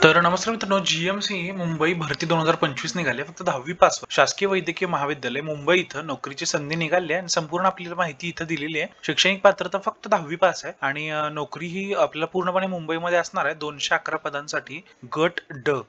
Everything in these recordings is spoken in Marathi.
तर नमस्कार मित्रांनो, जीएमसी मुंबई भरती 2025 निघाली फक्त 10वी पास शासकीय वैद्यकीय महाविद्यालय मुंबई इथं नोकरीची संधी निघाली आहे आणि संपूर्ण आपल्याला माहिती इथं दिलेली आहे. शैक्षणिक पात्रता फक्त 10वी पास आहे आणि नोकरी ही आपल्याला पूर्णपणे मुंबईमध्ये असणार आहे. 211 पदांसाठी गट ड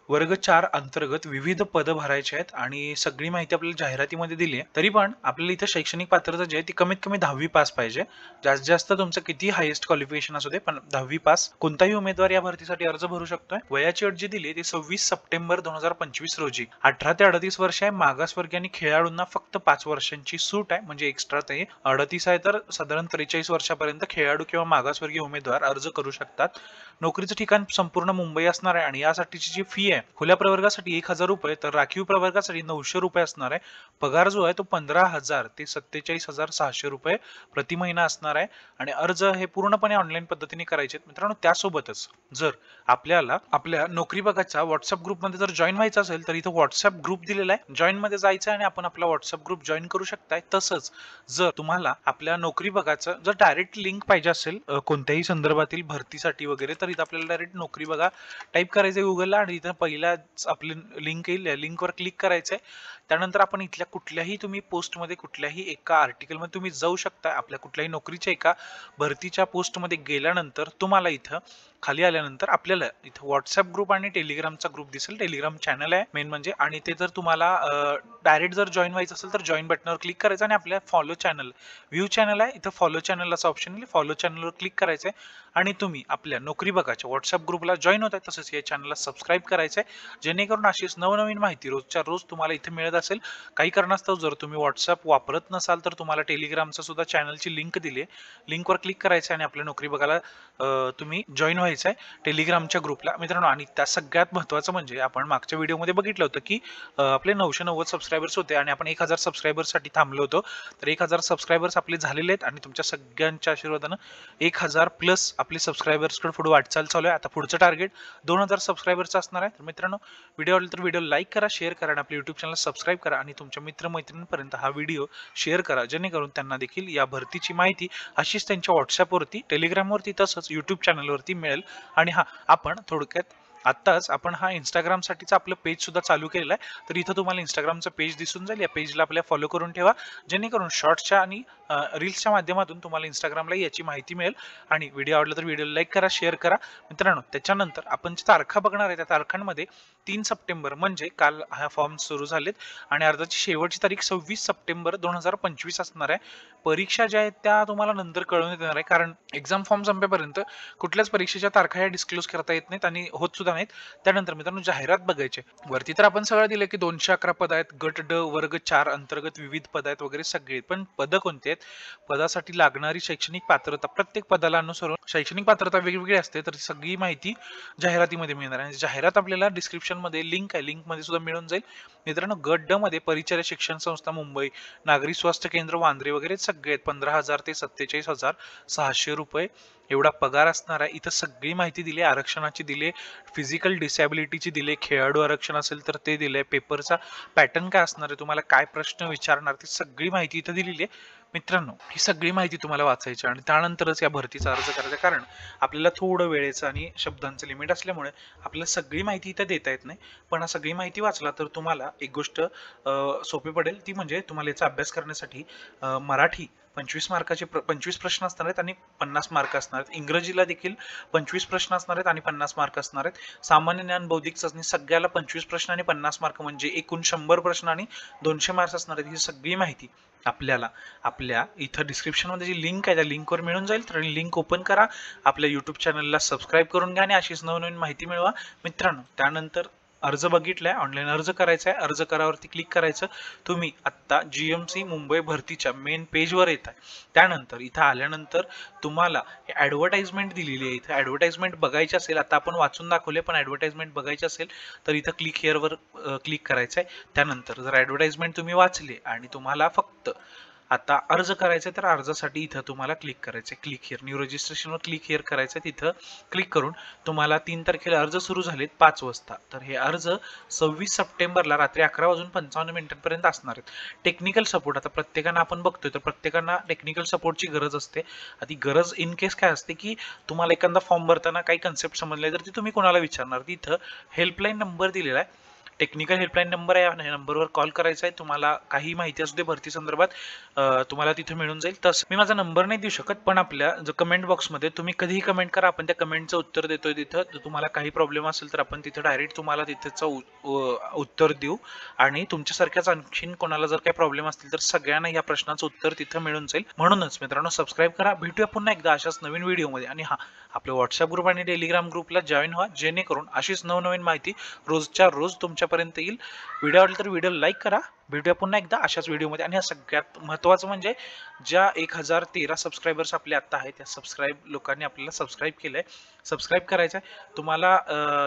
वर्ग 4 अंतर्गत विविध पद भरायचे आहेत आणि सगळी माहिती आपल्याला जाहिरातीमध्ये दिली आहे. तरी पण आपल्याला इथं शैक्षणिक पात्रता जी आहे ती कमीत कमी 10वी पास पाहिजे. जास्तीत जास्त तुमचं किती हायेस्ट क्वालिफिकेशन असू दे, पण 10वी पास कोणताही उमेदवार या भरतीसाठी अर्ज भरू शकतोय. वयाची अट जी दिली ती 26 सप्टेंबर 2025 रोजी. 18 ते 38 वर्ष आहे. मागासवर्गीय आणि खेळाडूंना फक्त 5 वर्षांची सूट आहे, म्हणजे एक्स्ट्रा ते 38 आहे तर साधारण 43 वर्षापर्यंत खेळाडू किंवा मागासवर्गीय उमेदवार अर्ज करू शकतात. नोकरीचं ठिकाण संपूर्ण मुंबई असणार आहे आणि यासाठीची जी फी आहे खुल्या प्रवर्गासाठी 1000 रुपये तर राखीव प्रवर्गासाठी 900 रुपये असणार आहे. पगार जो आहे तो 15,000 ते 47,600 रुपये प्रति महिना असणार आहे आणि अर्ज हे पूर्णपणे ऑनलाईन पद्धतीने करायचे आहेत. मित्रांनो, त्यासोबतच जर आपल्याला आपल्या नोकरी बघायचा व्हॉट्सअप ग्रुपमध्ये जर जॉईन व्हायचं असेल तर इथं व्हॉट्सअप ग्रुप दिलेला आहे. जॉईन मध्ये जायचं आणि आपण आपला व्हॉट्सअप ग्रुप जॉईन करू शकताय. तसंच जर तुम्हाला आपल्या नोकरी बघायचं जर डायरेक्ट लिंक पाहिजे असेल कोणत्याही संदर्भातील भरतीसाठी वगैरे तर इथं आपल्याला डायरेक्ट नोकरी बघा टाईप करायचं गुगलला आणि इथं पहिलाच आपली लिंक येईल. या लिंकवर क्लिक करायचंय. त्यानंतर आपण इथल्या कुठल्याही तुम्ही पोस्टमध्ये कुठल्याही एका आर्टिकलमध्ये तुम्ही जाऊ शकता. आपल्या कुठल्याही नोकरीच्या एका भरतीच्या पोस्टमध्ये गेल्यानंतर तुम्हाला इथं खाली आल्यानंतर आपल्याला इथं व्हॉट्सअप ग्रुप आणि टेलिग्रामचा ग्रुप दिसेल. टेलिग्राम चॅनल आहे मेन म्हणजे, आणि ते जर तुम्हाला डायरेक्ट जर जॉईन व्हायचं असेल तर जॉईन बटनवर क्लिक करायचं आणि आपल्या फॉलो चॅनल व्ह्यू चॅनल आहे इथं फॉलो चॅनल असं ऑप्शन येईल. फॉलो चॅनलवर क्लिक करायचंय आणि तुम्ही आपल्या नोकरी बघाच्या व्हॉट्सअप ग्रुपला जॉईन होत आहे. तसंच या चॅनलला सबस्क्राईब करायचंय जेणेकरून अशीच नवनवीन माहिती रोजच्या रोज तुम्हाला इथे मिळत असेल. काही कारणास्तव जर तुम्ही व्हॉट्सअप वापरत नसाल तर तुम्हाला टेलिग्रामचा सुद्धा चॅनलची लिंक दिली आहे. लिंकवर क्लिक करायचं आणि आपल्या नोकरी बघायला तुम्ही जॉईन व्हायचं आहे टेलिग्रामच्या ग्रुपला मित्रांनो. आणि त्या सगळ्यात महत्त्वाचं म्हणजे आपण मागच्या व्हिडिओमध्ये बघितलं होतं की आपले 990 सबस्क्रायबर्स होते आणि आपण 1000 सबस्क्रायबर्ससाठी थांबलो होतो. तर 1000 सबस्क्रायबर्स आपले झालेले आहेत आणि तुमच्या सगळ्यांच्या आशीर्वादानं 1000 प्लस आपले सबस्क्रायबर्सकडे पुढे वाटचाल चालू आहे. आता पुढचं टार्गेट 2000 सबस्क्रायबर्सचं असणार आहे. तर मित्रांनो, व्हिडिओ आवडला तर व्हिडिओ लाईक करा, शेअर करा आणि आपल्या युट्यूब चॅनल सबस्क्राईब करा आणि तुमच्या मित्रमैत्रिणींपर्यंत हा व्हिडिओ शेअर करा जेणेकरून त्यांना देखील या भरतीची माहिती अशीच त्यांच्या व्हॉट्सअपवरती टेलिग्रामवरती तसंच युट्यूब चॅनलवरती मिळेल. आणि हा आपण थोडक्यात आत्ताच आपण हा इंस्टाग्रामसाठीचा आपलं पेज सुद्धा चालू केलेला आहे. तर इथं तुम्हाला इंस्टाग्रामचं पेज दिसून जाईल. या पेजला आपल्या फॉलो करून ठेवा जेणेकरून शॉर्ट्सच्या आणि रील्सच्या माध्यमातून तुम्हाला इंस्टाग्रामला याची माहिती मिळेल. आणि व्हिडिओ आवडला तर व्हिडिओ लाईक करा, शेअर करा मित्रांनो. त्याच्यानंतर आपण ज्या तारखा बघणार आहे त्या तारखांमध्ये 3 सप्टेंबर म्हणजे काल हा फॉर्म सुरू झालेत आणि अर्जाची शेवटची तारीख 26 सप्टेंबर 2025 असणार आहे. परीक्षा ज्या आहेत त्या तुम्हाला नंतर कळवण्यात येणार आहे, कारण एक्झाम फॉर्म संपेपर्यंत कुठल्याच परीक्षेच्या तारखा या डिस्क्लोज करता येत नाहीत आणि होत सुद्धा नाहीत. त्यानंतर मित्रांनो, जाहिरात बघायचे वरती तर आपण सगळं दिलं की 211 पद आहेत. गट ड वर्ग 4 अंतर्गत विविध पद आहेत वगैरे सगळे. पण पद कोणते आहेत, पदासाठी लागणारी शैक्षणिक पात्रता प्रत्येक पदाला अनुसरून शैक्षणिक पात्रता वेगवेगळी असते. तर सगळी माहिती जाहिरातीमध्ये मिळणार आहे. जाहिरात आपल्याला डिस्क्रिप्शन मध्ये लिंक आहे, लिंक मध्ये सुद्धा मिळून जाईल मित्रांनो. गट ड मध्ये परिचर्या शिक्षण संस्था मुंबई, नागरी स्वास्थ्य केंद्र वांद्रे वगैरे सगळे आहेत. 15,000 ते 47,600 रुपये एवढा पगार असणार आहे. इथं सगळी माहिती दिली, आरक्षणाची दिली, फिजिकल डिसॅबिलिटीची दिली, खेळाडू आरक्षण असेल तर ते दिलंय, पेपरचा पॅटर्न काय असणार आहे, तुम्हाला काय प्रश्न विचारणार ती सगळी माहिती इथं दिलेली आहे मित्रांनो. ही सगळी माहिती तुम्हाला वाचायची आणि त्यानंतरच या भरतीचा अर्ज करायचा, कारण आपल्याला थोडं वेळेचं आणि शब्दांचं लिमिट असल्यामुळे आपल्याला सगळी माहिती इथं देता येत नाही. पण हा सगळी माहिती वाचला तर तुम्हाला एक गोष्ट सोपी पडेल, ती म्हणजे तुम्हाला याचा अभ्यास करण्यासाठी मराठी 25 मार्काचे 25 प्रश्न असणार आहेत आणि 50 मार्क असणार आहेत. इंग्रजीला देखील 25 प्रश्न असणार आहेत आणि 50 मार्क असणार आहेत. सामान्य ज्ञान, बौद्धिक चाचणी सगळ्याला 25 प्रश्न आणि 50 मार्क म्हणजे एकूण 100 प्रश्न आणि 200 मार्क्स असणार आहेत. ही सगळी माहिती आपल्याला आपल्या इथं डिस्क्रिप्शनमध्ये जी लिंक आहे त्या लिंकवर मिळून जाईल. तर लिंक ओपन करा, आपल्या यूट्यूब चॅनलला सबस्क्राईब करून घ्या आणि अशीच नवनवीन माहिती मिळवा मित्रांनो. त्यानंतर अर्ज बघितलाय, ऑनलाईन अर्ज करायचा आहे. अर्ज करावरती क्लिक करायचं. तुम्ही आत्ता जीएमसी मुंबई भरतीच्या मेन पेजवर येत आहे. त्यानंतर इथं आल्यानंतर तुम्हाला ॲडव्हर्टाइजमेंट दिलेली आहे. इथं ॲडव्हर्टाइजमेंट बघायची असेल, आता आपण वाचून दाखवले, पण ॲडव्हर्टाइजमेंट बघायची असेल तर इथं क्लिक हिअरवर क्लिक करायचं आहे. त्यानंतर जर ॲडव्हर्टाइजमेंट तुम्ही वाचले आणि तुम्हाला फक्त आता अर्ज करायचा आहे तर अर्जासाठी इथं तुम्हाला क्लिक करायचं आहे, क्लिक हिअर. न्यू रजिस्ट्रेशनवर क्लिक हिअर करायचं आहे. तिथं क्लिक करून तुम्हाला 3 तारखेला अर्ज सुरू झालेत 5 वाजता. तर हे अर्ज 26 सप्टेंबरला रात्री 11:55 असणार आहेत. टेक्निकल सपोर्ट आता प्रत्येकानं आपण बघतोय तर प्रत्येकांना टेक्निकल सपोर्टची गरज असते. ती गरज इन केस काय असते की तुम्हाला एखादा फॉर्म भरताना काही कन्सेप्ट समजले तर ती तुम्ही कोणाला विचारणार. तिथं हेल्पलाईन नंबर दिलेला आहे. टेक्निकल हेल्पलाईन नंबर आहे. या नंबरवर कॉल करायचा आहे. तुम्हाला काही माहिती असू दे भरती संदर्भात तुम्हाला तिथे मिळून जाईल. तसं मी माझा नंबर नाही देऊ शकत, पण आपल्या जो कमेंट बॉक्समध्ये तुम्ही कधीही कमेंट करा, आपण त्या कमेंटचं उत्तर देतोय तिथं. जर तुम्हाला काही प्रॉब्लेम असेल तर आपण तिथं डायरेक्ट तुम्हाला तिथेचं उत्तर देऊ. आणि तुमच्यासारख्याच आणखीन कोणाला जर काही प्रॉब्लेम असतील तर सगळ्यांना या प्रश्नाचं उत्तर तिथं मिळून जाईल. म्हणूनच मित्रांनो सबस्क्राईब करा. भेटूया पुन्हा एकदा अशाच नवीन व्हिडिओमध्ये. आणि हा, आपल्या व्हॉट्सअप ग्रुप आणि टेलिग्राम ग्रुपला जॉईन व्हा, जेणेकरून अशीच नवनवीन माहिती रोजच्या रोज तुमच्यापर्यंत येईल. व्हिडिओ आवडला तर व्हिडिओ लाईक करा. भेटूया पुन्हा एकदा अशाच व्हिडिओमध्ये. आणि सगळ्यात महत्त्वाचं म्हणजे ज्या 1013 सबस्क्रायबर्स आपले आता आहेत त्या लोकांनी आपल्याला सबस्क्राईब केलंय. सबस्क्राईब करायचं आहे तुम्हाला.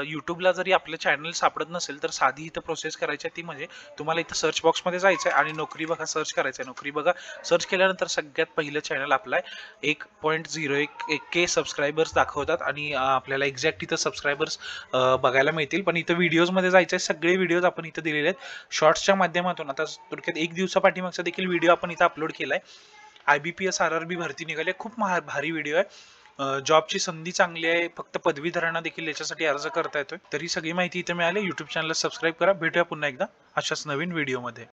यूट्यूबला जरी आपलं चॅनल सापडत नसेल तर साधी इथं प्रोसेस करायची आहे. ती म्हणजे तुम्हाला इथं सर्च बॉक्समध्ये जायचं आहे आणि नोकरी बघा सर्च करायचं आहे. नोकरी बघा सर्च केल्यानंतर सगळ्यात पहिलं चॅनल आपलं आहे. 1.01K सबस्क्रायबर्स दाखवतात आणि आपल्याला एक्झॅक्ट इथं सबस्क्रायबर्स बघायला मिळतील. पण इथं व्हिडिओजमध्ये जायचं आहे. सगळे व्हिडिओज आपण इथं दिलेले आहेत शॉर्ट्सच्या माध्यमातून. आता थोडक्यात 1 दिवसापाठीमागचा देखील व्हिडिओ आपण इथं अपलोड केलाय. IBPS RRB भरती निघाली. खूप भारी व्हिडिओ आहे. जॉबची संधी चांगली आहे. फक्त पदवीधरांना देखील याच्यासाठी अर्ज करता येतोय. तरी सगळी माहिती इथे मिळाली. युट्यूब चॅनलला सबस्क्राईब करा. भेटूया पुन्हा एकदा अशाच नवीन व्हिडिओमध्ये.